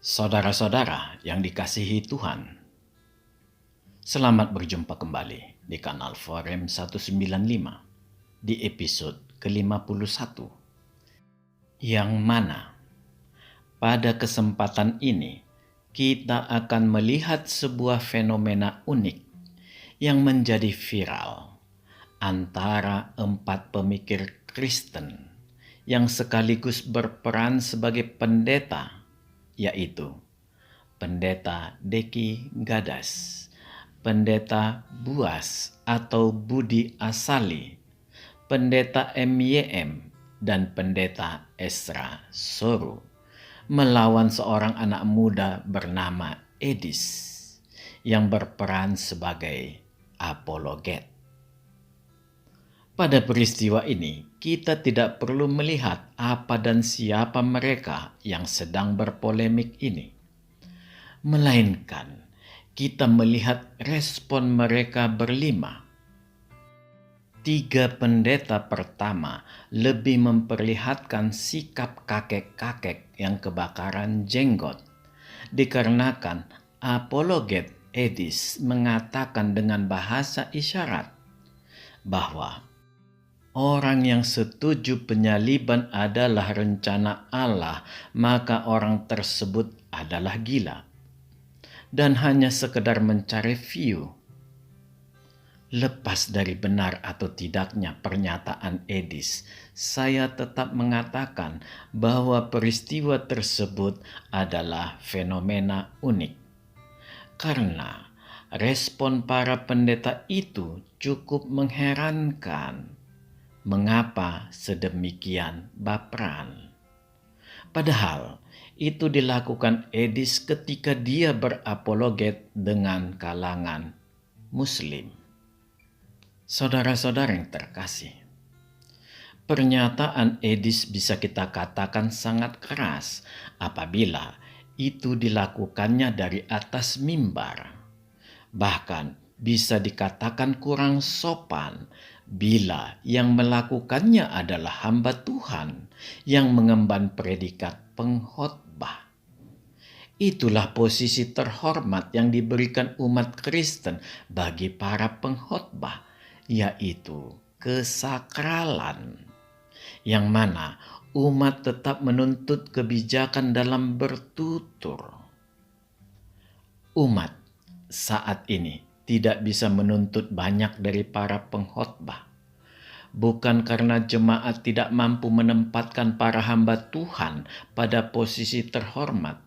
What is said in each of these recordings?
Saudara-saudara yang dikasihi Tuhan, selamat berjumpa kembali di kanal Forum 195 di episode ke-51, yang mana pada kesempatan ini kita akan melihat sebuah fenomena unik yang menjadi viral antara 4 pemikir Kristen yang sekaligus berperan sebagai pendeta, yaitu Pendeta Deki Gadas, Pendeta Buas atau Budi Asali, Pendeta MYM, dan Pendeta Esra Soru melawan seorang anak muda bernama Edis yang berperan sebagai apologet. Pada peristiwa ini, kita tidak perlu melihat apa dan siapa mereka yang sedang berpolemik ini, melainkan kita melihat respon mereka berlima. 3 pendeta pertama lebih memperlihatkan sikap kakek-kakek yang kebakaran jenggot, dikarenakan apologet Edis mengatakan dengan bahasa isyarat bahwa orang yang setuju penyaliban adalah rencana Allah, maka orang tersebut adalah gila dan hanya sekedar mencari view. Lepas dari benar atau tidaknya pernyataan Edis, saya tetap mengatakan bahwa peristiwa tersebut adalah fenomena unik. Karena respon para pendeta itu cukup mengherankan. Mengapa sedemikian baperan? Padahal itu dilakukan Edis ketika dia berapologet dengan kalangan Muslim. Saudara-saudara yang terkasih, pernyataan Edis bisa kita katakan sangat keras apabila itu dilakukannya dari atas mimbar. Bahkan bisa dikatakan kurang sopan bila yang melakukannya adalah hamba Tuhan yang mengemban predikat pengkhotbah. Itulah posisi terhormat yang diberikan umat Kristen bagi para pengkhotbah, yaitu kesakralan, yang mana umat tetap menuntut kebijakan dalam bertutur. Umat saat ini tidak bisa menuntut banyak dari para pengkhotbah, bukan karena jemaat tidak mampu menempatkan para hamba Tuhan pada posisi terhormat,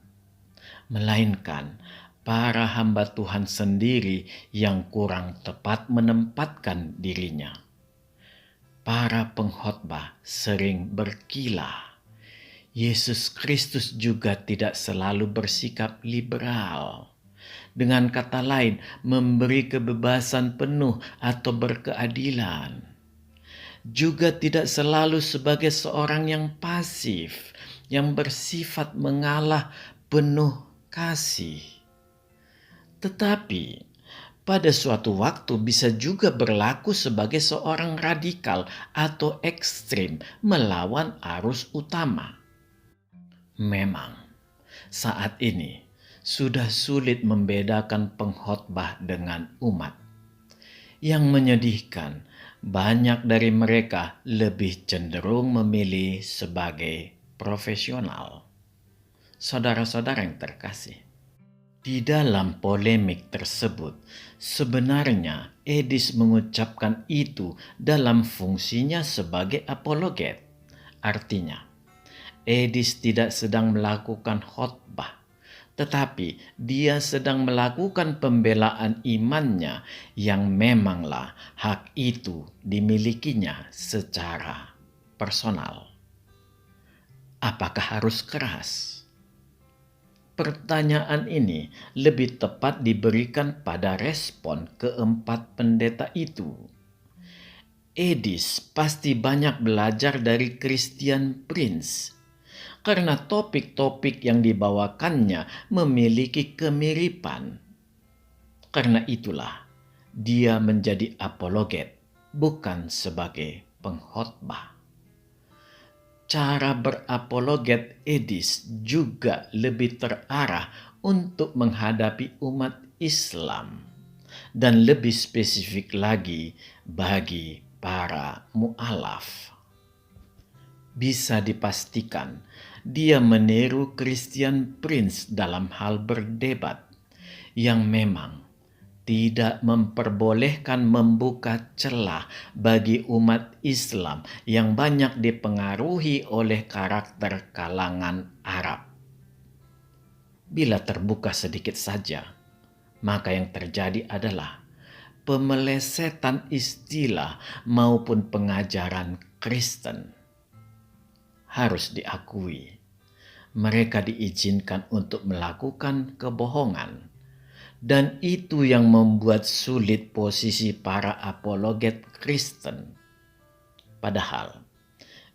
melainkan para hamba Tuhan sendiri yang kurang tepat menempatkan dirinya. Para pengkhotbah sering berkilah. Yesus Kristus juga tidak selalu bersikap liberal. Dengan kata lain, memberi kebebasan penuh atau berkeadilan. Juga tidak selalu sebagai seorang yang pasif, yang bersifat mengalah penuh kasih. Tetapi pada suatu waktu bisa juga berlaku sebagai seorang radikal atau ekstrim melawan arus utama. Memang saat ini sudah sulit membedakan pengkhotbah dengan umat. Yang menyedihkan, banyak dari mereka lebih cenderung memilih sebagai profesional. Saudara-saudara yang terkasih, di dalam polemik tersebut, sebenarnya Edis mengucapkan itu dalam fungsinya sebagai apologet. Artinya, Edis tidak sedang melakukan khotbah, tetapi dia sedang melakukan pembelaan imannya yang memanglah hak itu dimilikinya secara personal. Apakah harus keras? Pertanyaan ini lebih tepat diberikan pada respon keempat pendeta itu. Edis pasti banyak belajar dari Christian Prince, karena topik-topik yang dibawakannya memiliki kemiripan. Karena itulah dia menjadi apologet, bukan sebagai pengkhotbah. cara berapologet Edis juga lebih terarah untuk menghadapi umat Islam, dan lebih spesifik lagi bagi para mu'alaf. Bisa dipastikan dia meniru Christian Prince dalam hal berdebat yang memang tidak memperbolehkan membuka celah bagi umat Islam yang banyak dipengaruhi oleh karakter kalangan Arab. Bila terbuka sedikit saja, maka yang terjadi adalah pemelesetan istilah maupun pengajaran Kristen. Harus diakui, mereka diizinkan untuk melakukan kebohongan, dan itu yang membuat sulit posisi para apologet Kristen. Padahal,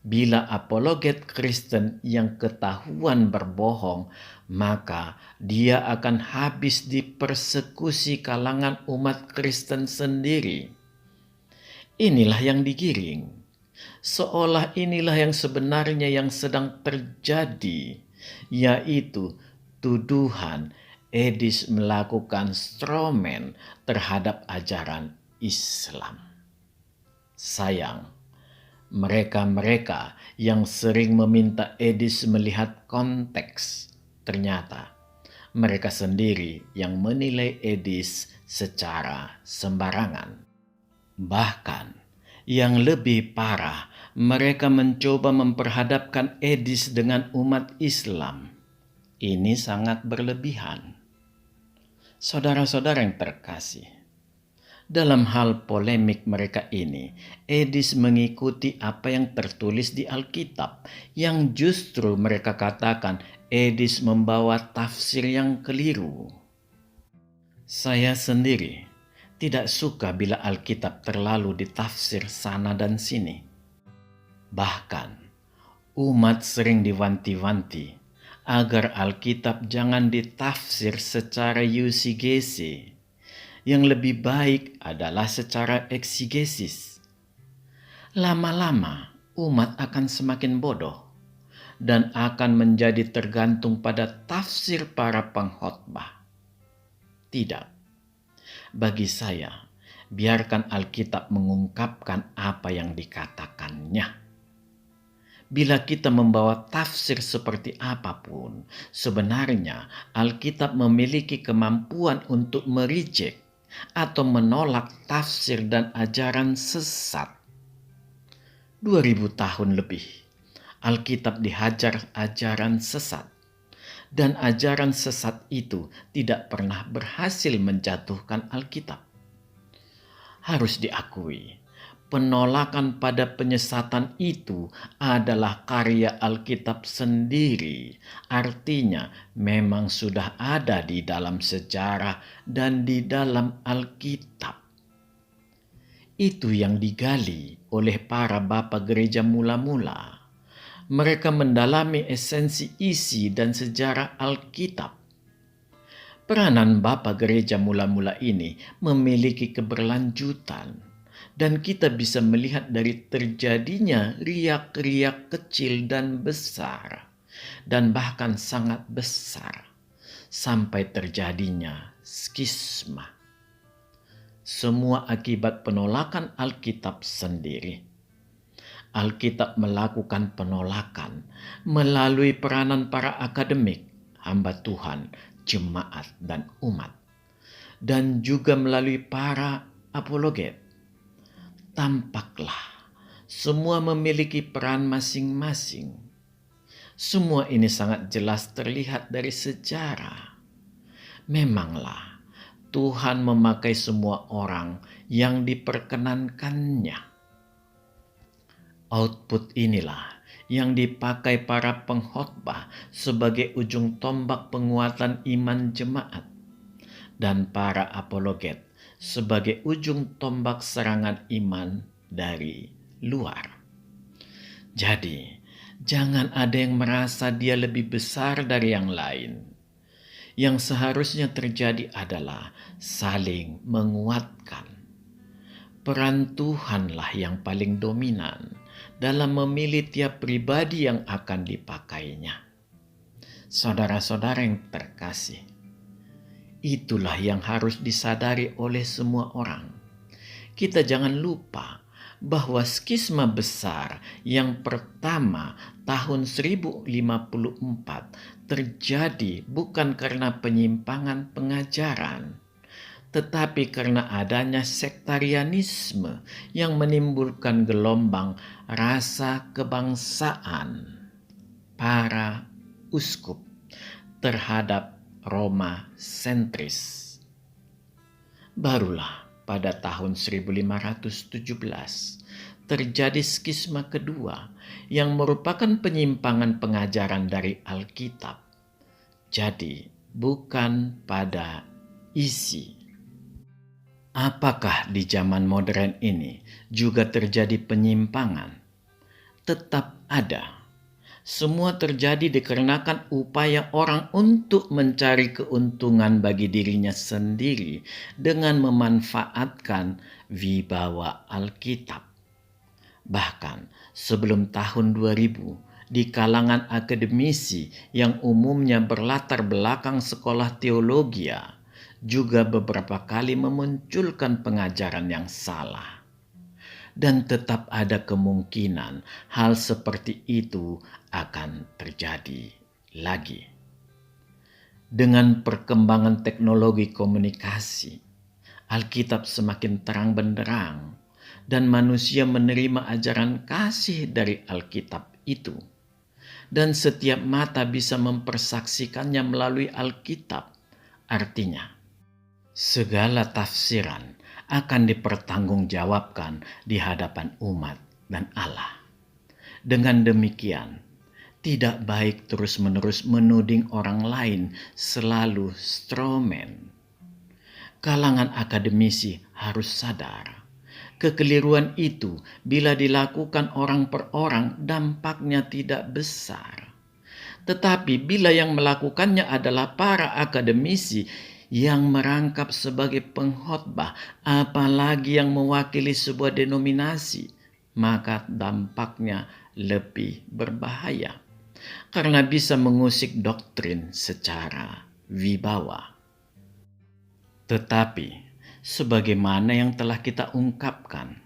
bila apologet Kristen yang ketahuan berbohong, maka dia akan habis dipersekusi kalangan umat Kristen sendiri. Inilah yang digiring. Seolah inilah yang sebenarnya yang sedang terjadi, yaitu tuduhan Edis melakukan stromen terhadap ajaran Islam. Sayang, mereka-mereka yang sering meminta Edis melihat konteks, ternyata mereka sendiri yang menilai Edis secara sembarangan. Bahkan, yang lebih parah, mereka mencoba memperhadapkan Edis dengan umat Islam. Ini sangat berlebihan. Saudara-saudara yang terkasih, dalam hal polemik mereka ini, Edis mengikuti apa yang tertulis di Alkitab, yang justru mereka katakan Edis membawa tafsir yang keliru. Saya sendiri tidak suka bila Alkitab terlalu ditafsir sana dan sini. Bahkan, umat sering diwanti-wanti agar Alkitab jangan ditafsir secara eusigesi. Yang lebih baik adalah secara eksegesis. Lama-lama, umat akan semakin bodoh dan akan menjadi tergantung pada tafsir para pengkhotbah. Tidak. Bagi saya, biarkan Alkitab mengungkapkan apa yang dikatakannya. Bila kita membawa tafsir seperti apapun, sebenarnya Alkitab memiliki kemampuan untuk mereject atau menolak tafsir dan ajaran sesat. 2000 tahun lebih, Alkitab dihajar ajaran sesat. Dan ajaran sesat itu tidak pernah berhasil menjatuhkan Alkitab. Harus diakui, penolakan pada penyesatan itu adalah karya Alkitab sendiri. Artinya memang sudah ada di dalam sejarah dan di dalam Alkitab. Itu yang digali oleh para bapa gereja mula-mula. Mereka mendalami esensi isi dan sejarah Alkitab. Peranan bapa gereja mula-mula ini memiliki keberlanjutan, dan kita bisa melihat dari terjadinya riak-riak kecil dan besar, dan bahkan sangat besar, sampai terjadinya skisma. Semua akibat penolakan Alkitab sendiri. Alkitab melakukan penolakan melalui peranan para akademik, hamba Tuhan, jemaat, dan umat, dan juga melalui para apologet. Tampaklah semua memiliki peran masing-masing. Semua ini sangat jelas terlihat dari sejarah. Memanglah Tuhan memakai semua orang yang diperkenankannya. Output inilah yang dipakai para pengkhotbah sebagai ujung tombak penguatan iman jemaat, dan para apologet sebagai ujung tombak serangan iman dari luar. Jadi, jangan ada yang merasa dia lebih besar dari yang lain. Yang seharusnya terjadi adalah saling menguatkan. Peran Tuhanlah yang paling dominan, dalam memilih tiap pribadi yang akan dipakainya. Saudara-saudara yang terkasih, itulah yang harus disadari oleh semua orang. Kita jangan lupa bahwa skisma besar yang pertama tahun 1054 terjadi bukan karena penyimpangan pengajaran, tetapi karena adanya sektarianisme yang menimbulkan gelombang rasa kebangsaan para uskup terhadap Roma sentris. Barulah pada tahun 1517 terjadi skisma kedua yang merupakan penyimpangan pengajaran dari Alkitab. Jadi bukan pada isi. Apakah di zaman modern ini juga terjadi penyimpangan? Tetap ada. Semua terjadi dikarenakan upaya orang untuk mencari keuntungan bagi dirinya sendiri dengan memanfaatkan wibawa Alkitab. Bahkan sebelum tahun 2000, di kalangan akademisi yang umumnya berlatar belakang sekolah teologi, juga beberapa kali memunculkan pengajaran yang salah. Dan tetap ada kemungkinan hal seperti itu akan terjadi lagi. Dengan perkembangan teknologi komunikasi, Alkitab semakin terang benderang dan manusia menerima ajaran kasih dari Alkitab itu. Dan setiap mata bisa mempersaksikannya melalui Alkitab. Artinya, segala tafsiran akan dipertanggungjawabkan di hadapan umat dan Allah. Dengan demikian, tidak baik terus-menerus menuding orang lain selalu stromen. Kalangan akademisi harus sadar, kekeliruan itu bila dilakukan orang per orang dampaknya tidak besar. Tetapi bila yang melakukannya adalah para akademisi yang merangkap sebagai pengkhotbah, apalagi yang mewakili sebuah denominasi, maka dampaknya lebih berbahaya karena bisa mengusik doktrin secara wibawa. Tetapi sebagaimana yang telah kita ungkapkan,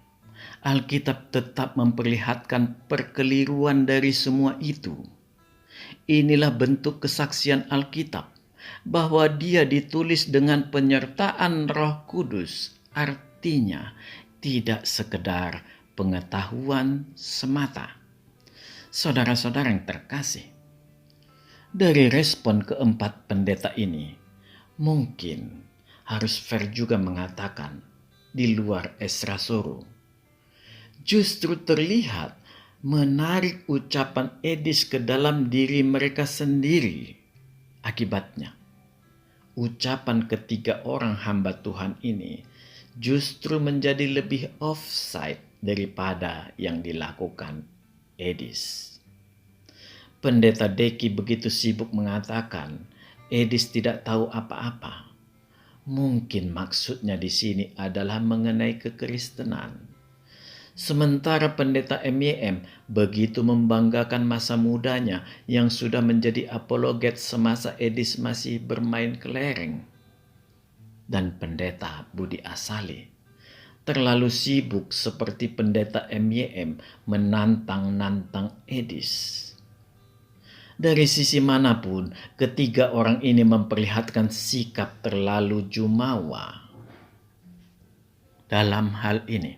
Alkitab tetap memperlihatkan perkeliruan dari semua itu. Inilah bentuk kesaksian Alkitab bahwa dia ditulis dengan penyertaan Roh Kudus, artinya tidak sekedar pengetahuan semata. Saudara-saudara yang terkasih, dari respon keempat pendeta ini, mungkin harus fair juga mengatakan di luar Esra Soro, justru terlihat menarik ucapan Edis ke dalam diri mereka sendiri. Akibatnya, ucapan ketiga orang hamba Tuhan ini justru menjadi lebih offside daripada yang dilakukan Edis. Pendeta Deki begitu sibuk mengatakan Edis tidak tahu apa-apa. Mungkin maksudnya di sini adalah mengenai kekristenan. Sementara pendeta MYM begitu membanggakan masa mudanya yang sudah menjadi apologet semasa Edis masih bermain kelereng. Dan pendeta Budi Asali terlalu sibuk seperti pendeta MYM menantang-nantang Edis. Dari sisi manapun, ketiga orang ini memperlihatkan sikap terlalu jumawa. Dalam hal ini,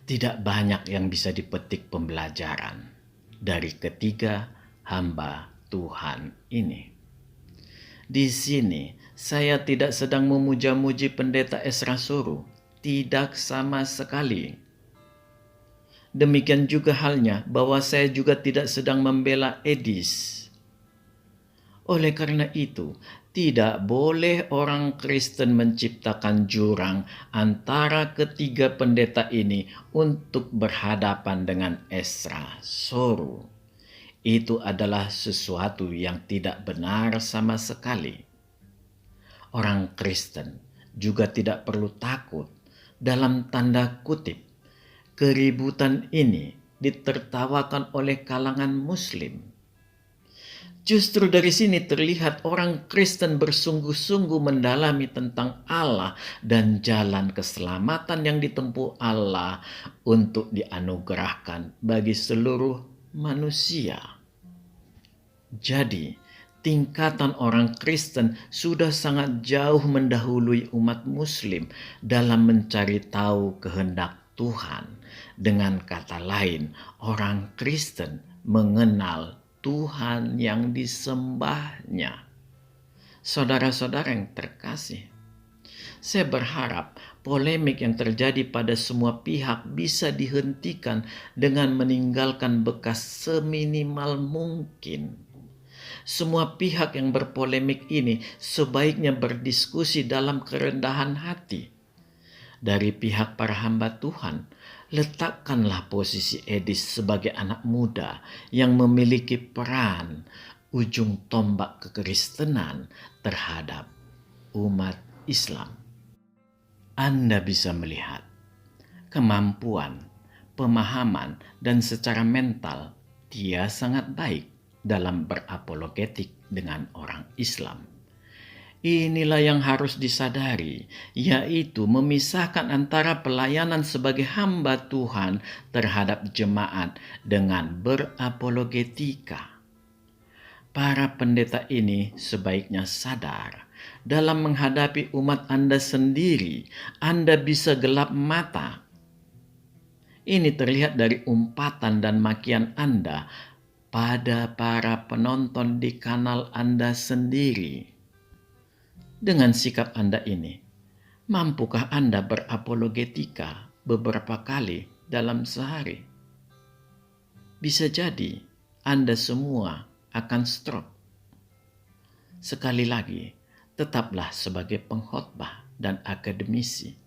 tidak banyak yang bisa dipetik pembelajaran dari ketiga hamba Tuhan ini. Di sini saya tidak sedang memuja-muji pendeta Esra Soro, tidak sama sekali. Demikian juga halnya bahwa saya juga tidak sedang membela Edis. Oleh karena itu, tidak boleh orang Kristen menciptakan jurang antara ketiga pendeta ini untuk berhadapan dengan Esra Soro. Itu adalah sesuatu yang tidak benar sama sekali. Orang Kristen juga tidak perlu takut dalam tanda kutip. Keributan ini ditertawakan oleh kalangan Muslim. Justru dari sini terlihat orang Kristen bersungguh-sungguh mendalami tentang Allah dan jalan keselamatan yang ditempuh Allah untuk dianugerahkan bagi seluruh manusia. Jadi, tingkatan orang Kristen sudah sangat jauh mendahului umat Muslim dalam mencari tahu kehendak Tuhan. Dengan kata lain, orang Kristen mengenal Tuhan yang disembahnya. Saudara-saudara yang terkasih, saya berharap polemik yang terjadi pada semua pihak bisa dihentikan dengan meninggalkan bekas seminimal mungkin. Semua pihak yang berpolemik ini sebaiknya berdiskusi dalam kerendahan hati. Dari pihak para hamba Tuhan, letakkanlah posisi Edis sebagai anak muda yang memiliki peran ujung tombak kekristenan terhadap umat Islam. Anda bisa melihat kemampuan, pemahaman, dan secara mental dia sangat baik dalam berapologetik dengan orang Islam. Inilah yang harus disadari, yaitu memisahkan antara pelayanan sebagai hamba Tuhan terhadap jemaat dengan berapologetika. Para pendeta ini sebaiknya sadar, dalam menghadapi umat Anda sendiri, Anda bisa gelap mata. Ini terlihat dari umpatan dan makian Anda pada para penonton di kanal Anda sendiri. Dengan sikap Anda ini, mampukah Anda berapologetika beberapa kali dalam sehari? Bisa jadi Anda semua akan stroke. Sekali lagi, tetaplah sebagai pengkhotbah dan akademisi.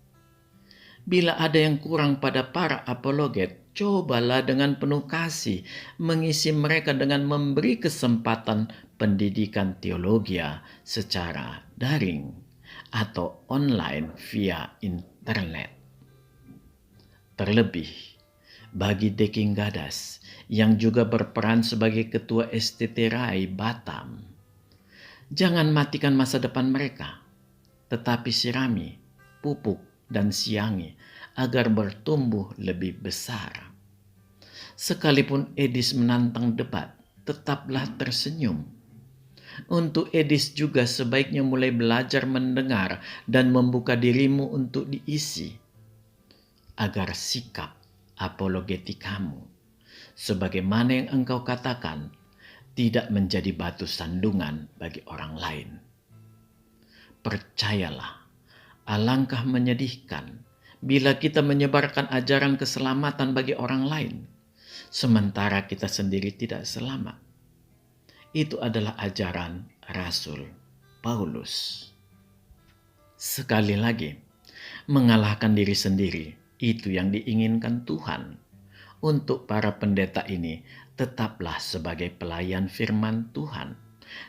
Bila ada yang kurang pada para apologet, cobalah dengan penuh kasih mengisi mereka dengan memberi kesempatan pendidikan teologi secara daring atau online via internet. Terlebih, bagi Deking Gadas yang juga berperan sebagai ketua STT RAI Batam, jangan matikan masa depan mereka, tetapi sirami, pupuk, dan siangi agar bertumbuh lebih besar. Sekalipun Edis menantang debat, tetaplah tersenyum. Untuk Edis juga sebaiknya mulai belajar mendengar dan membuka dirimu untuk diisi, agar sikap apologetikamu, sebagaimana yang engkau katakan, tidak menjadi batu sandungan bagi orang lain. Percayalah, alangkah menyedihkan bila kita menyebarkan ajaran keselamatan bagi orang lain, sementara kita sendiri tidak selamat. Itu adalah ajaran Rasul Paulus. Sekali lagi, mengalahkan diri sendiri, itu yang diinginkan Tuhan. Untuk para pendeta ini, tetaplah sebagai pelayan firman Tuhan.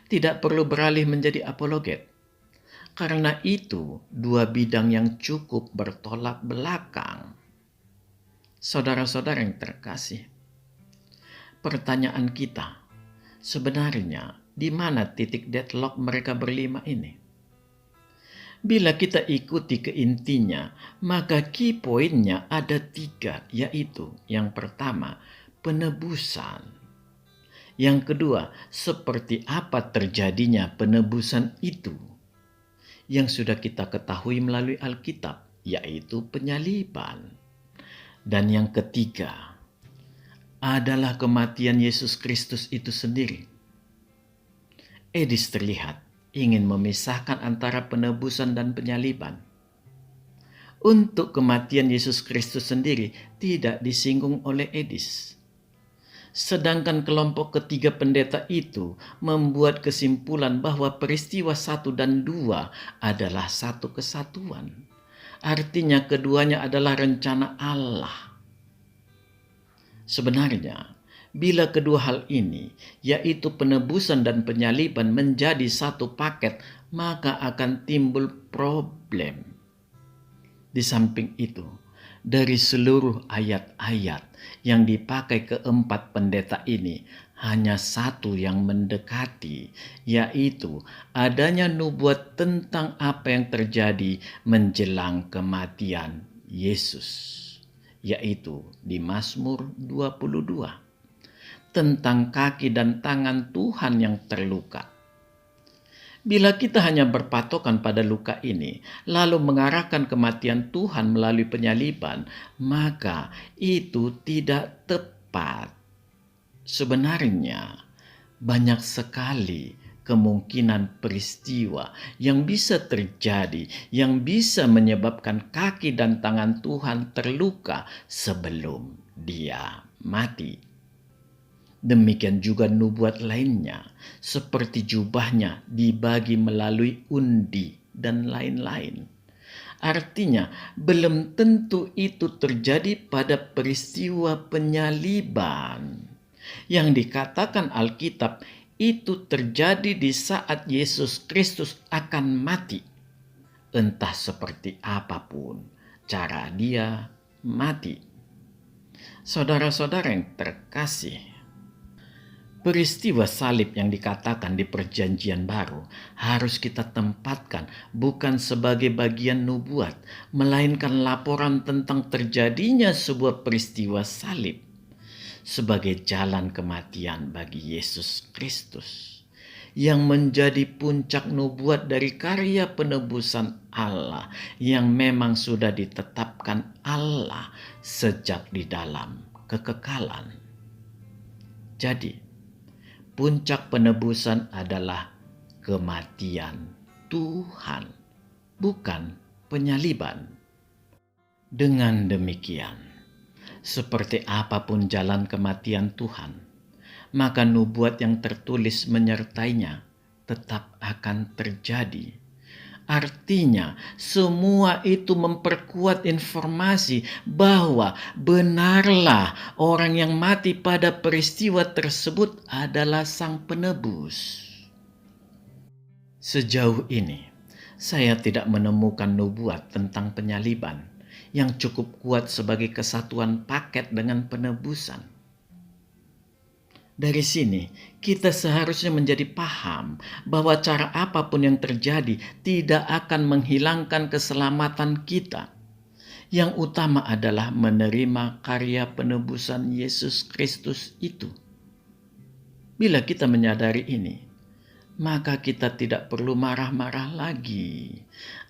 Tidak perlu beralih menjadi apologet. Karena itu, dua bidang yang cukup bertolak belakang. Saudara-saudara yang terkasih, pertanyaan kita, sebenarnya di mana titik deadlock mereka berlima ini? Bila kita ikuti ke intinya, maka key pointnya ada 3, yaitu yang pertama, penebusan. Yang kedua, seperti apa terjadinya penebusan itu? Yang sudah kita ketahui melalui Alkitab, yaitu penyaliban. Dan yang ketiga adalah kematian Yesus Kristus itu sendiri. Edis terlihat ingin memisahkan antara penebusan dan penyaliban. Untuk kematian Yesus Kristus sendiri tidak disinggung oleh Edis. Sedangkan kelompok ketiga pendeta itu membuat kesimpulan bahwa peristiwa 1 dan 2 adalah satu kesatuan. Artinya keduanya adalah rencana Allah. Sebenarnya, bila kedua hal ini, yaitu penebusan dan penyaliban menjadi satu paket, maka akan timbul problem. Di samping itu, dari seluruh ayat-ayat yang dipakai keempat pendeta ini, hanya satu yang mendekati, yaitu adanya nubuat tentang apa yang terjadi menjelang kematian Yesus, yaitu di Mazmur 22 tentang kaki dan tangan Tuhan yang terluka. Bila kita hanya berpatokan pada luka ini, lalu mengarahkan kematian Tuhan melalui penyaliban, maka itu tidak tepat. Sebenarnya, banyak sekali kemungkinan peristiwa yang bisa terjadi, yang bisa menyebabkan kaki dan tangan Tuhan terluka sebelum dia mati. Demikian juga nubuat lainnya, seperti jubahnya dibagi melalui undi dan lain-lain. Artinya, belum tentu itu terjadi pada peristiwa penyaliban. Yang dikatakan Alkitab itu terjadi di saat Yesus Kristus akan mati. Entah seperti apapun cara dia mati. Saudara-saudara yang terkasih, peristiwa salib yang dikatakan di Perjanjian Baru harus kita tempatkan bukan sebagai bagian nubuat, melainkan laporan tentang terjadinya sebuah peristiwa salib sebagai jalan kematian bagi Yesus Kristus yang menjadi puncak nubuat dari karya penebusan Allah yang memang sudah ditetapkan Allah sejak di dalam kekekalan. Jadi, puncak penebusan adalah kematian Tuhan, bukan penyaliban. Dengan demikian, seperti apapun jalan kematian Tuhan, maka nubuat yang tertulis menyertainya tetap akan terjadi. Artinya, semua itu memperkuat informasi bahwa benarlah orang yang mati pada peristiwa tersebut adalah Sang Penebus. Sejauh ini, saya tidak menemukan nubuat tentang penyaliban yang cukup kuat sebagai kesatuan paket dengan penebusan. Dari sini, kita seharusnya menjadi paham bahwa cara apapun yang terjadi tidak akan menghilangkan keselamatan kita. Yang utama adalah menerima karya penebusan Yesus Kristus itu. Bila kita menyadari ini, maka kita tidak perlu marah-marah lagi,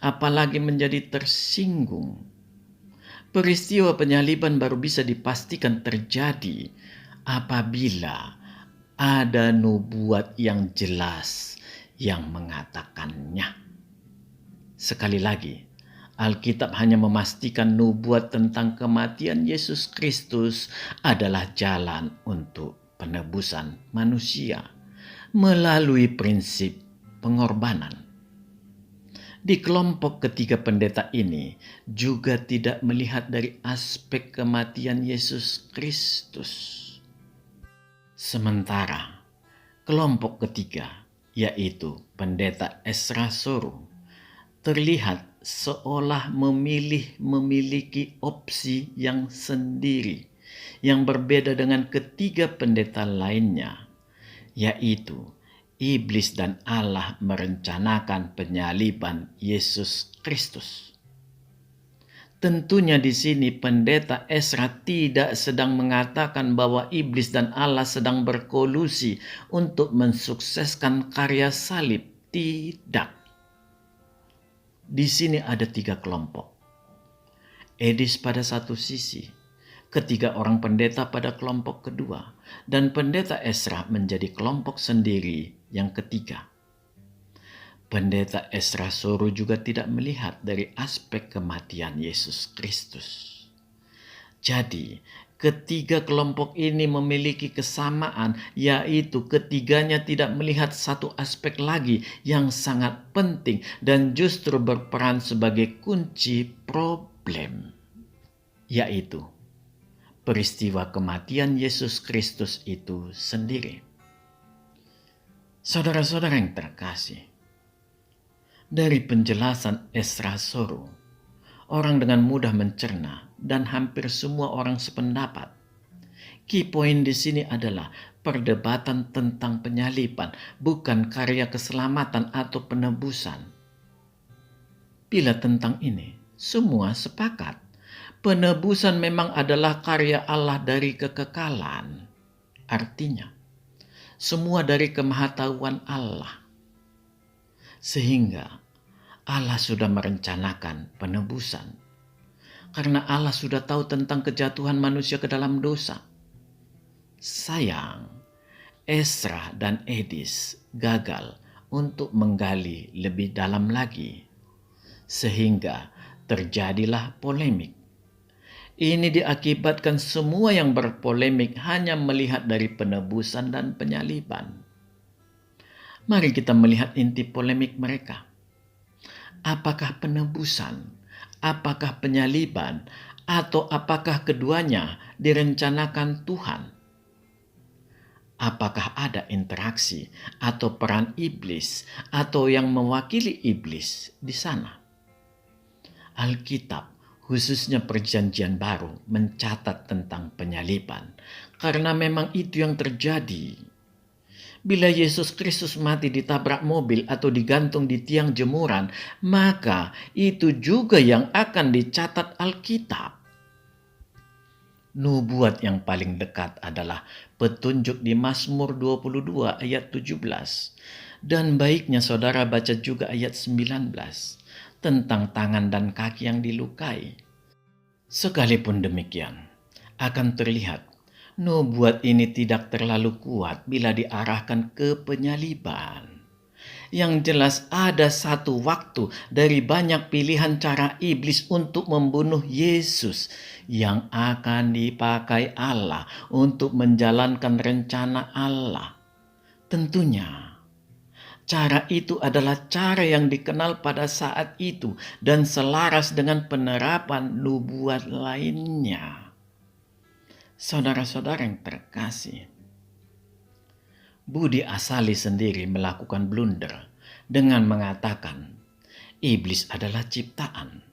apalagi menjadi tersinggung. Peristiwa penyaliban baru bisa dipastikan terjadi apabila ada nubuat yang jelas yang mengatakannya. Sekali lagi, Alkitab hanya memastikan nubuat tentang kematian Yesus Kristus adalah jalan untuk penebusan manusia melalui prinsip pengorbanan. Di kelompok ketiga pendeta ini juga tidak melihat dari aspek kematian Yesus Kristus. Sementara kelompok ketiga, yaitu pendeta Ezra Soru, terlihat seolah memiliki opsi yang sendiri, yang berbeda dengan ketiga pendeta lainnya, yaitu iblis dan Allah merencanakan penyaliban Yesus Kristus. Tentunya di sini pendeta Ezra tidak sedang mengatakan bahwa iblis dan Allah sedang berkolusi untuk mensukseskan karya salib. Tidak. Di sini ada 3 kelompok. Edis pada satu sisi, ketiga orang pendeta pada kelompok kedua, dan pendeta Ezra menjadi kelompok sendiri yang ketiga. Pendeta Ezra Soru juga tidak melihat dari aspek kematian Yesus Kristus. Jadi, ketiga kelompok ini memiliki kesamaan, yaitu ketiganya tidak melihat satu aspek lagi yang sangat penting dan justru berperan sebagai kunci problem, yaitu peristiwa kematian Yesus Kristus itu sendiri. Saudara-saudara yang terkasih, dari penjelasan Ezra Soru, orang dengan mudah mencerna, dan hampir semua orang sependapat. Key point di sini adalah perdebatan tentang penyaliban, bukan karya keselamatan atau penebusan. Bila tentang ini, semua sepakat. Penebusan memang adalah karya Allah dari kekekalan. Artinya, semua dari kemahatauan Allah. Sehingga Allah sudah merencanakan penebusan. Karena Allah sudah tahu tentang kejatuhan manusia ke dalam dosa. Sayang, Ezra dan Edis gagal untuk menggali lebih dalam lagi. Sehingga terjadilah polemik. Ini diakibatkan semua yang berpolemik hanya melihat dari penebusan dan penyaliban. Mari kita melihat inti polemik mereka. Apakah penebusan, apakah penyaliban, atau apakah keduanya direncanakan Tuhan? Apakah ada interaksi atau peran iblis atau yang mewakili iblis di sana? Alkitab, khususnya Perjanjian Baru, mencatat tentang penyaliban karena memang itu yang terjadi. Bila Yesus Kristus mati ditabrak mobil atau digantung di tiang jemuran, maka itu juga yang akan dicatat Alkitab. Nubuat yang paling dekat adalah petunjuk di Mazmur 22 ayat 17. Dan baiknya saudara baca juga ayat 19 tentang tangan dan kaki yang dilukai. Sekalipun demikian, akan terlihat nubuat ini tidak terlalu kuat bila diarahkan ke penyaliban. Yang jelas ada satu waktu dari banyak pilihan cara iblis untuk membunuh Yesus yang akan dipakai Allah untuk menjalankan rencana Allah. Tentunya, cara itu adalah cara yang dikenal pada saat itu dan selaras dengan penerapan nubuat lainnya. Saudara-saudara yang terkasih, Budi Asali sendiri melakukan blunder dengan mengatakan iblis adalah ciptaan.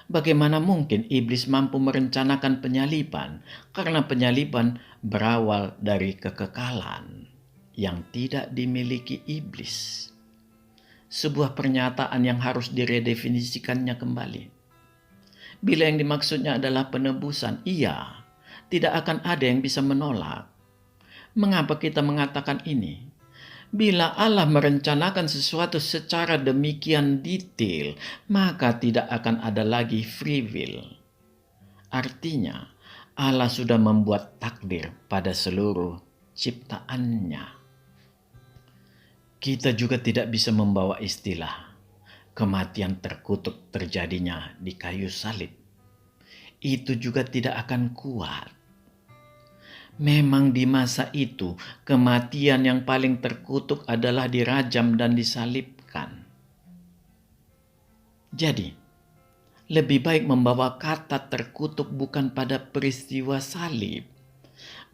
Bagaimana mungkin iblis mampu merencanakan penyaliban karena penyaliban berawal dari kekekalan yang tidak dimiliki iblis. Sebuah pernyataan yang harus diredefinisikannya kembali. Bila yang dimaksudnya adalah penebusan, iya, tidak akan ada yang bisa menolak. Mengapa kita mengatakan ini? Bila Allah merencanakan sesuatu secara demikian detail, maka tidak akan ada lagi free will. Artinya, Allah sudah membuat takdir pada seluruh ciptaannya. Kita juga tidak bisa membawa istilah kematian terkutuk terjadinya di kayu salib. Itu juga tidak akan kuat. Memang di masa itu, kematian yang paling terkutuk adalah dirajam dan disalibkan. Jadi, lebih baik membawa kata terkutuk bukan pada peristiwa salib,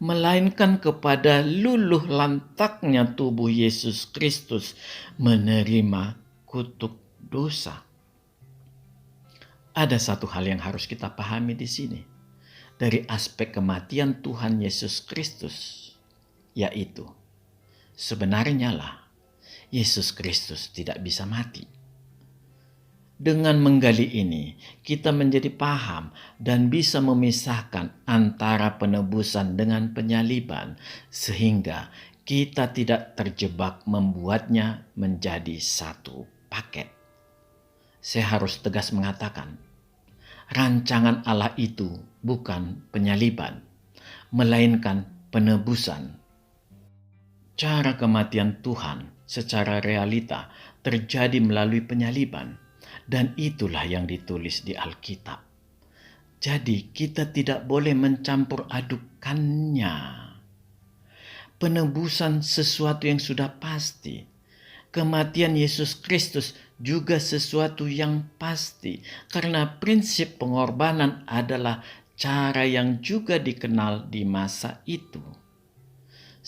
melainkan kepada luluh lantaknya tubuh Yesus Kristus menerima kutuk dosa. Ada satu hal yang harus kita pahami di sini. Dari aspek kematian Tuhan Yesus Kristus, yaitu sebenarnya lah Yesus Kristus tidak bisa mati. Dengan menggali ini, kita menjadi paham dan bisa memisahkan antara penebusan dengan penyaliban, sehingga kita tidak terjebak membuatnya menjadi satu paket. Saya harus tegas mengatakan, rancangan Allah itu bukan penyaliban, melainkan penebusan. Cara kematian Tuhan secara realita terjadi melalui penyaliban, dan itulah yang ditulis di Alkitab. Jadi kita tidak boleh mencampur adukannya. Penebusan sesuatu yang sudah pasti. Kematian Yesus Kristus juga sesuatu yang pasti, karena prinsip pengorbanan adalah cara yang juga dikenal di masa itu.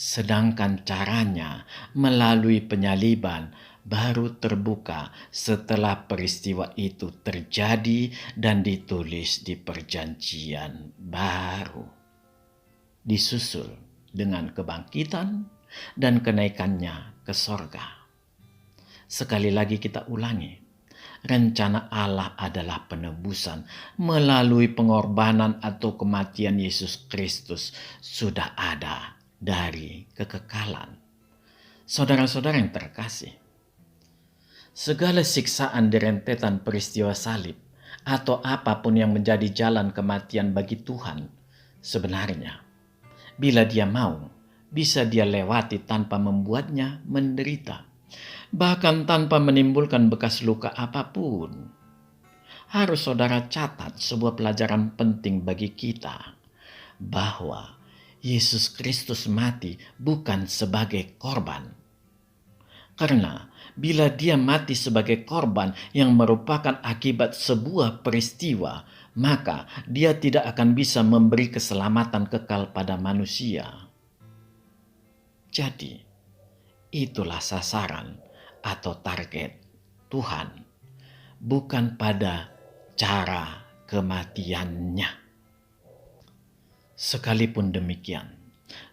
Sedangkan caranya melalui penyaliban baru terbuka setelah peristiwa itu terjadi dan ditulis di Perjanjian Baru. Disusul dengan kebangkitan dan kenaikannya ke sorga. Sekali lagi kita ulangi, rencana Allah adalah penebusan melalui pengorbanan atau kematian Yesus Kristus sudah ada dari kekekalan. Saudara-saudara yang terkasih, segala siksaan di rentetan peristiwa salib atau apapun yang menjadi jalan kematian bagi Tuhan, sebenarnya bila Dia mau, bisa Dia lewati tanpa membuatnya menderita, bahkan tanpa menimbulkan bekas luka apapun. Harus saudara catat sebuah pelajaran penting bagi kita, bahwa Yesus Kristus mati bukan sebagai korban. Karena bila Dia mati sebagai korban yang merupakan akibat sebuah peristiwa, maka Dia tidak akan bisa memberi keselamatan kekal pada manusia. Jadi, itulah sasaran atau target Tuhan, bukan pada cara kematiannya. Sekalipun demikian,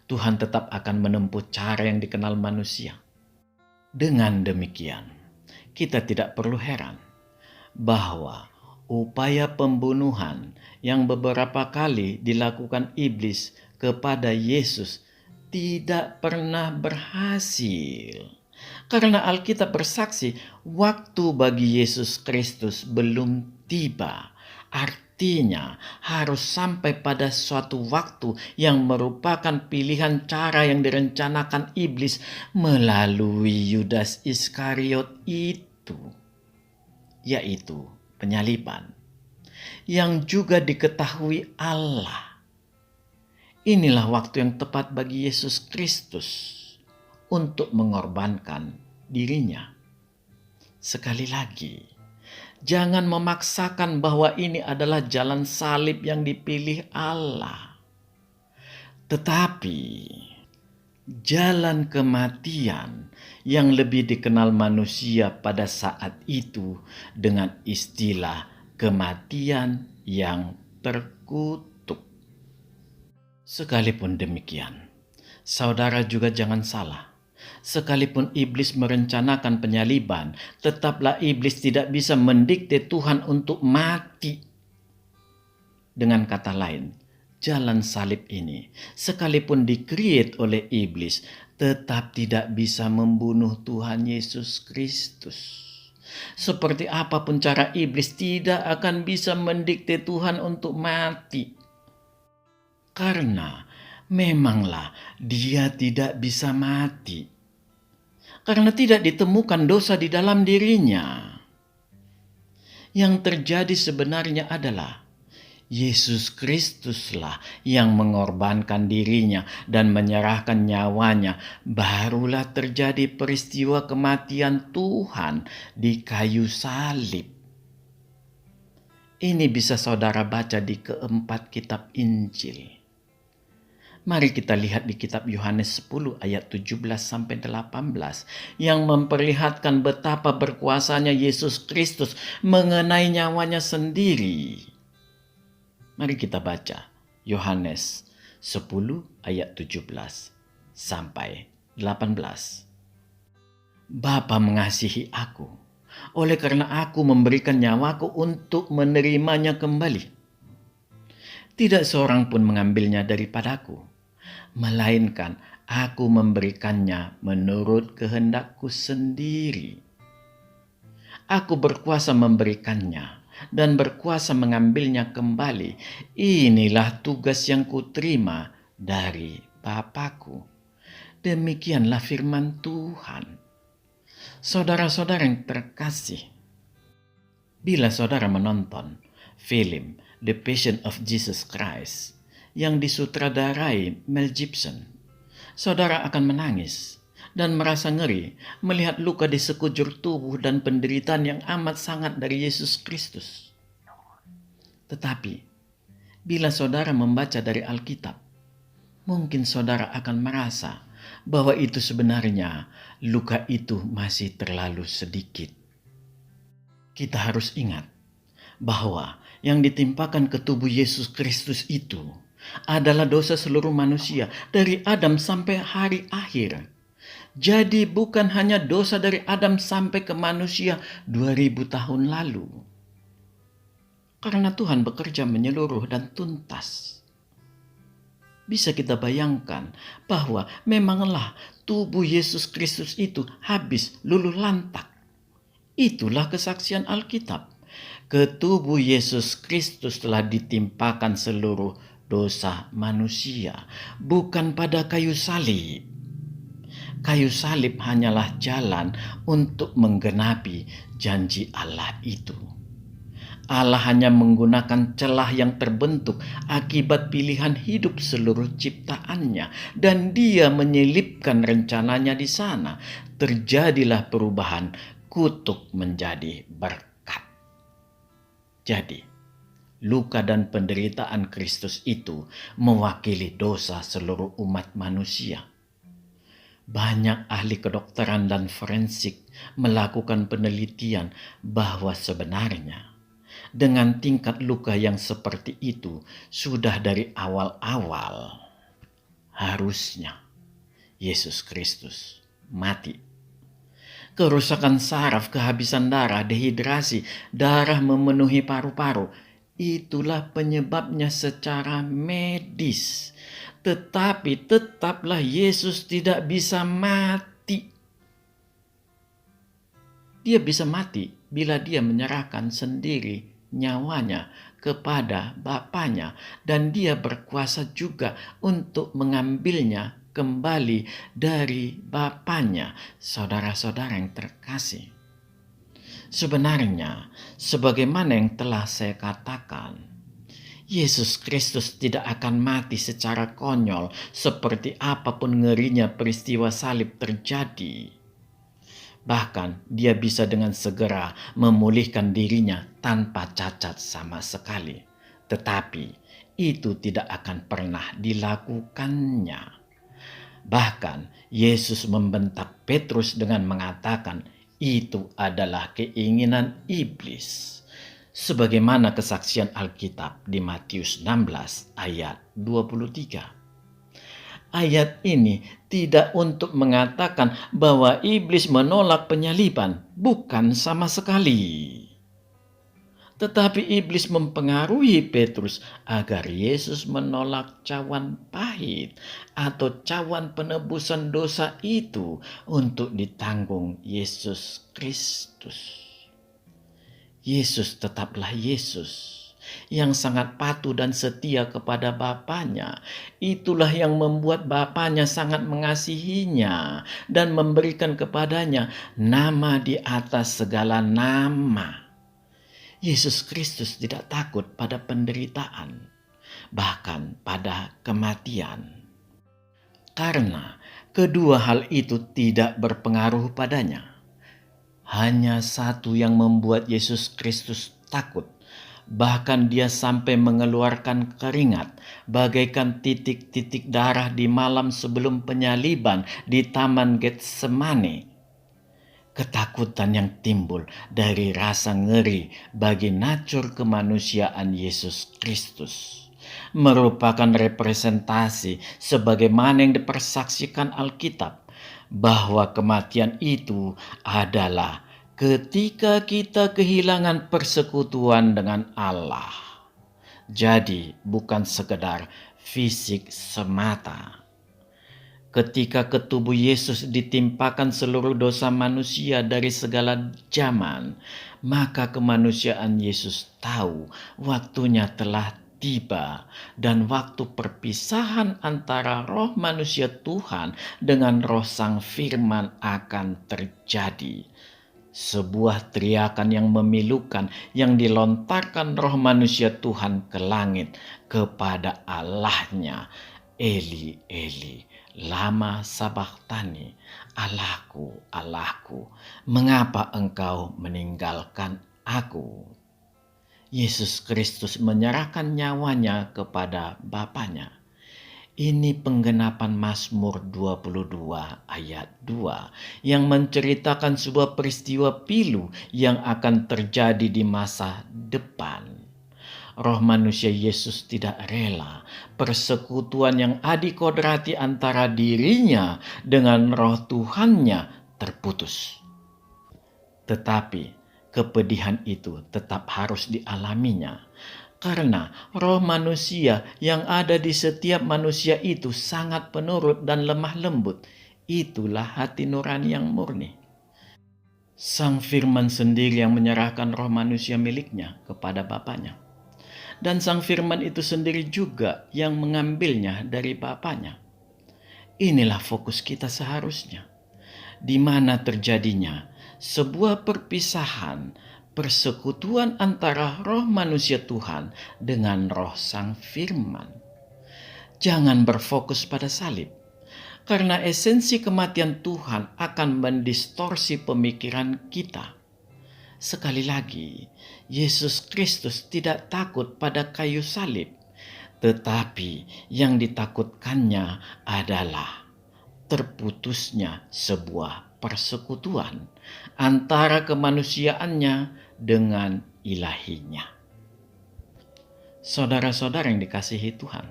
Tuhan tetap akan menempuh cara yang dikenal manusia. Dengan demikian, kita tidak perlu heran bahwa upaya pembunuhan yang beberapa kali dilakukan iblis kepada Yesus tidak pernah berhasil. Karena Alkitab bersaksi, waktu bagi Yesus Kristus belum tiba. Artinya harus sampai pada suatu waktu yang merupakan pilihan cara yang direncanakan iblis melalui Yudas Iskariot itu, yaitu penyaliban, yang juga diketahui Allah. Inilah waktu yang tepat bagi Yesus Kristus untuk mengorbankan dirinya. Sekali lagi, jangan memaksakan bahwa ini adalah jalan salib yang dipilih Allah. Tetapi jalan kematian yang lebih dikenal manusia pada saat itu dengan istilah kematian yang terkutuk. Sekalipun demikian, saudara juga jangan salah. Sekalipun iblis merencanakan penyaliban, tetaplah iblis tidak bisa mendikte Tuhan untuk mati. Dengan kata lain, jalan salib ini, sekalipun di-create oleh iblis, tetap tidak bisa membunuh Tuhan Yesus Kristus. Seperti apapun cara iblis tidak akan bisa mendikte Tuhan untuk mati. Karena memanglah Dia tidak bisa mati. Karena tidak ditemukan dosa di dalam dirinya. Yang terjadi sebenarnya adalah Yesus Kristuslah yang mengorbankan dirinya dan menyerahkan nyawanya. Barulah terjadi peristiwa kematian Tuhan di kayu salib. Ini bisa saudara baca di keempat kitab Injil. Mari kita lihat di kitab Yohanes 10 ayat 17-18 yang memperlihatkan betapa berkuasanya Yesus Kristus mengenai nyawanya sendiri. Mari kita baca Yohanes 10 ayat 17-18. Bapa mengasihi aku, oleh karena aku memberikan nyawaku untuk menerimanya kembali. Tidak seorang pun mengambilnya daripadaku, melainkan aku memberikannya menurut kehendakku sendiri. Aku berkuasa memberikannya dan berkuasa mengambilnya kembali. Inilah tugas yang kuterima dari Bapa-Ku. Demikianlah firman Tuhan. Saudara-saudara yang terkasih, bila saudara menonton film The Passion of Jesus Christ yang disutradarai Mel Gibson, saudara akan menangis dan merasa ngeri melihat luka di sekujur tubuh dan penderitaan yang amat sangat dari Yesus Kristus. Tetapi, bila saudara membaca dari Alkitab, mungkin saudara akan merasa bahwa itu sebenarnya luka itu masih terlalu sedikit. Kita harus ingat bahwa yang ditimpakan ke tubuh Yesus Kristus itu adalah dosa seluruh manusia dari Adam sampai hari akhir. Jadi bukan hanya dosa dari Adam sampai ke manusia 2000 tahun lalu. Karena Tuhan bekerja menyeluruh dan tuntas. Bisa kita bayangkan bahwa memanglah tubuh Yesus Kristus itu habis luluh lantak. Itulah kesaksian Alkitab. Ke tubuh Yesus Kristus telah ditimpakan seluruh dosa manusia, bukan pada kayu salib. Kayu salib hanyalah jalan untuk menggenapi janji Allah itu. Allah hanya menggunakan celah yang terbentuk akibat pilihan hidup seluruh ciptaannya, dan Dia menyelipkan rencananya di sana. Terjadilah perubahan, kutuk menjadi berkat. Jadi, luka dan penderitaan Kristus itu mewakili dosa seluruh umat manusia. Banyak ahli kedokteran dan forensik melakukan penelitian bahwa sebenarnya dengan tingkat luka yang seperti itu sudah dari awal-awal harusnya Yesus Kristus mati. Kerusakan saraf, kehabisan darah, dehidrasi, darah memenuhi paru-paru, itulah penyebabnya secara medis. Tetapi tetaplah Yesus tidak bisa mati. Dia bisa mati bila Dia menyerahkan sendiri nyawanya kepada Bapaknya, dan Dia berkuasa juga untuk mengambilnya kembali dari Bapaknya. Saudara-saudara yang terkasih, sebenarnya sebagaimana yang telah saya katakan, Yesus Kristus tidak akan mati secara konyol seperti apapun ngerinya peristiwa salib terjadi. Bahkan Dia bisa dengan segera memulihkan dirinya tanpa cacat sama sekali. Tetapi itu tidak akan pernah dilakukannya. Bahkan Yesus membentak Petrus dengan mengatakan itu adalah keinginan iblis. Sebagaimana kesaksian Alkitab di Matius 16 ayat 23. Ayat ini tidak untuk mengatakan bahwa iblis menolak penyaliban, bukan sama sekali. Tetapi iblis mempengaruhi Petrus agar Yesus menolak cawan pahit atau cawan penebusan dosa itu untuk ditanggung Yesus Kristus. Yesus tetaplah Yesus yang sangat patuh dan setia kepada Bapaknya. Itulah yang membuat Bapaknya sangat mengasihinya dan memberikan kepadanya nama di atas segala nama. Yesus Kristus tidak takut pada penderitaan, bahkan pada kematian. Karena kedua hal itu tidak berpengaruh padanya. Hanya satu yang membuat Yesus Kristus takut. Bahkan Dia sampai mengeluarkan keringat bagaikan titik-titik darah di malam sebelum penyaliban di Taman Getsemane. Ketakutan yang timbul dari rasa ngeri bagi natur kemanusiaan Yesus Kristus merupakan representasi sebagaimana yang dipersaksikan Alkitab bahwa kematian itu adalah ketika kita kehilangan persekutuan dengan Allah. Jadi bukan sekedar fisik semata. Ketika ke tubuh Yesus ditimpakan seluruh dosa manusia dari segala zaman, maka kemanusiaan Yesus tahu waktunya telah tiba, dan waktu perpisahan antara roh manusia Tuhan dengan roh Sang Firman akan terjadi. Sebuah teriakan yang memilukan yang dilontarkan roh manusia Tuhan ke langit kepada Allahnya. Eli, Eli, lama sabachthani, Allahku, Allahku, mengapa engkau meninggalkan aku? Yesus Kristus menyerahkan nyawanya kepada Bapaknya. Ini penggenapan Mazmur 22 ayat 2 yang menceritakan sebuah peristiwa pilu yang akan terjadi di masa depan. Roh manusia Yesus tidak rela persekutuan yang adikodrati antara dirinya dengan roh Tuhannya terputus. Tetapi kepedihan itu tetap harus dialaminya. Karena roh manusia yang ada di setiap manusia itu sangat penurut dan lemah lembut. Itulah hati nurani yang murni. Sang Firman sendiri yang menyerahkan roh manusia miliknya kepada Bapaknya. Dan Sang Firman itu sendiri juga yang mengambilnya dari Bapaknya. Inilah fokus kita seharusnya. Di mana terjadinya sebuah perpisahan, persekutuan antara roh manusia Tuhan dengan roh Sang Firman. Jangan berfokus pada salib, karena esensi kematian Tuhan akan mendistorsi pemikiran kita. Sekali lagi, Yesus Kristus tidak takut pada kayu salib, tetapi yang ditakutkannya adalah terputusnya sebuah persekutuan antara kemanusiaannya dengan ilahinya. Saudara-saudara yang dikasihi Tuhan,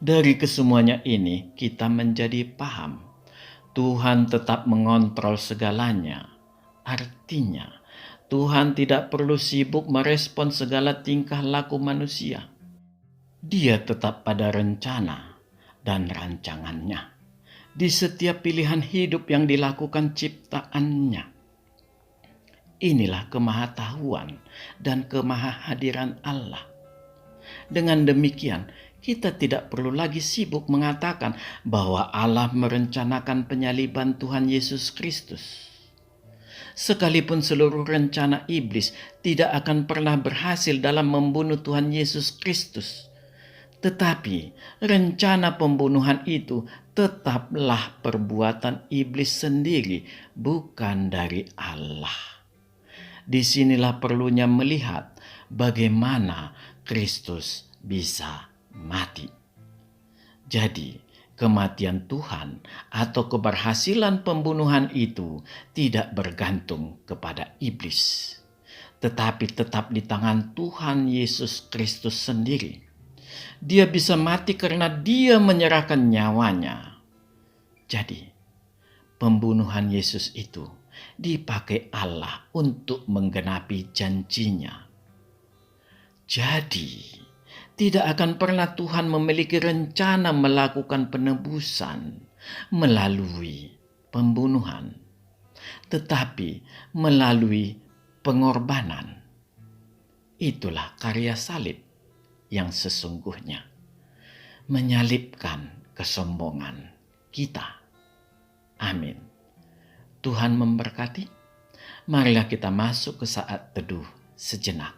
dari kesemuanya ini kita menjadi paham Tuhan tetap mengontrol segalanya. Artinya, Tuhan tidak perlu sibuk merespon segala tingkah laku manusia. Dia tetap pada rencana dan rancangannya di setiap pilihan hidup yang dilakukan ciptaannya. Inilah kemahatauan dan kemahahadiran Allah. Dengan demikian, kita tidak perlu lagi sibuk mengatakan bahwa Allah merencanakan penyaliban Tuhan Yesus Kristus. Sekalipun seluruh rencana iblis tidak akan pernah berhasil dalam membunuh Tuhan Yesus Kristus, tetapi rencana pembunuhan itu tetaplah perbuatan iblis sendiri, bukan dari Allah. Disinilah perlunya melihat bagaimana Kristus bisa mati. Jadi, kematian Tuhan atau keberhasilan pembunuhan itu tidak bergantung kepada iblis, tetapi tetap di tangan Tuhan Yesus Kristus sendiri. Dia bisa mati karena dia menyerahkan nyawanya. Jadi, pembunuhan Yesus itu dipakai Allah untuk menggenapi janjinya. Jadi, tidak akan pernah Tuhan memiliki rencana melakukan penebusan melalui pembunuhan, tetapi melalui pengorbanan. Itulah karya salib yang sesungguhnya, menyalibkan kesombongan kita. Amin. Tuhan memberkati. Marilah kita masuk ke saat teduh sejenak.